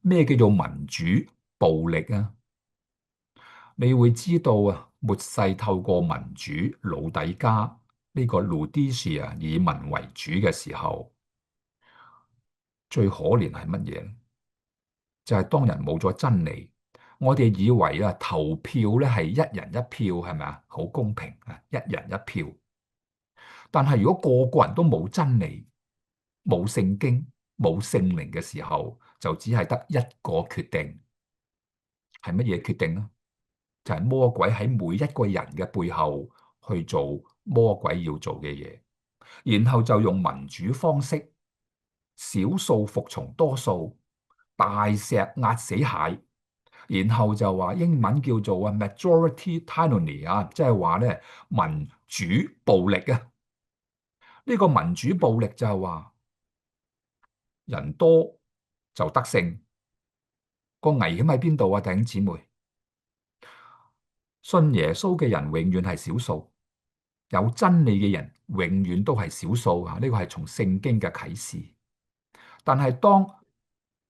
咩叫做民主暴力啊？你會知道啊，末世透過民主老底加呢個 Laodicea 以民為主嘅時候，最可憐係乜嘢？就係當人冇咗真理，我哋以為啊投票咧係一人一票，係咪啊？好公平啊，一人一票。但係如果個個人都冇真理、冇聖經、冇聖靈嘅時候，就只係得一個決定，係乜嘢決定呢？就係魔鬼喺每一個人嘅背後去做魔鬼要做嘅嘢，然後就用民主方式，少數服從多數，大石壓死蟹，然後就話英文叫做啊 majority tyranny 啊，即係話咧民主暴力啊。呢個民主暴力就係話人多就得勝，個危險喺邊度啊？弟兄姊妹，信耶穌嘅人永遠係少數。有真理嘅人永遠都係少數啊！呢個係從聖經嘅啟示。但係當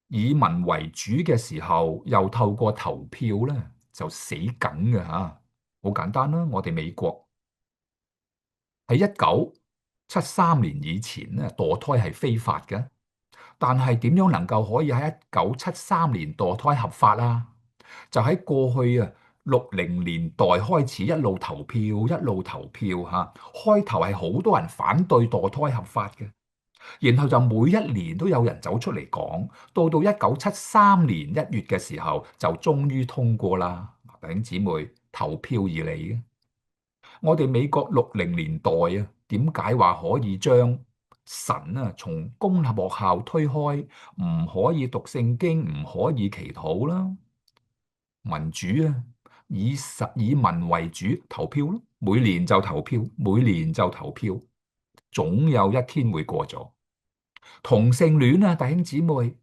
以民為主嘅時候，又透過投票咧，就死梗嘅吓。好簡單啦，我哋美國喺1973年以前咧，墮胎係非法嘅。但係點樣能夠可以喺1973年墮胎合法啊？就喺過去啊60年代開始一路投票，一路投票嚇。開頭係好多人反對墮胎合法嘅，然後就每一年都有人走出嚟講，到1973年1月嘅時候就終於通過啦。弟兄姊妹，投票而嚟嘅。我哋美國60年代啊，點解話可以將神啊從公立學校推開，唔可以讀聖經，唔可以祈禱啦？民主啊，以民為主，投票咯，每年就投票，每年就投票，總有一天會過咗。同性戀啊，弟兄姊妹，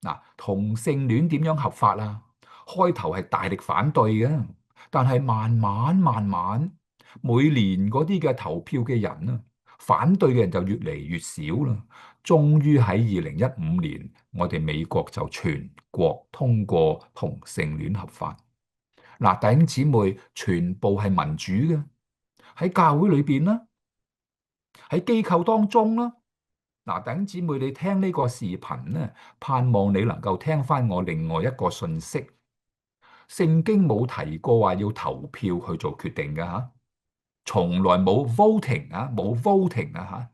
嗱，同性戀點樣合法啊？開頭係大力反對嘅，但係慢慢，每年嗰啲嘅投票嘅人啊，反對嘅人就越嚟越少啦。終於喺2015年，我哋美國就全國通過同性戀合法。嗱，弟兄姊妹，全部係民主嘅，喺教會裏邊啦，喺機構當中啦。嗱，弟兄姊妹，你聽呢個視頻咧，盼望你能夠聽翻我另外一個信息。聖經冇提過話要投票去做決定嘅吓，從來冇 voting 啊，冇 voting 啊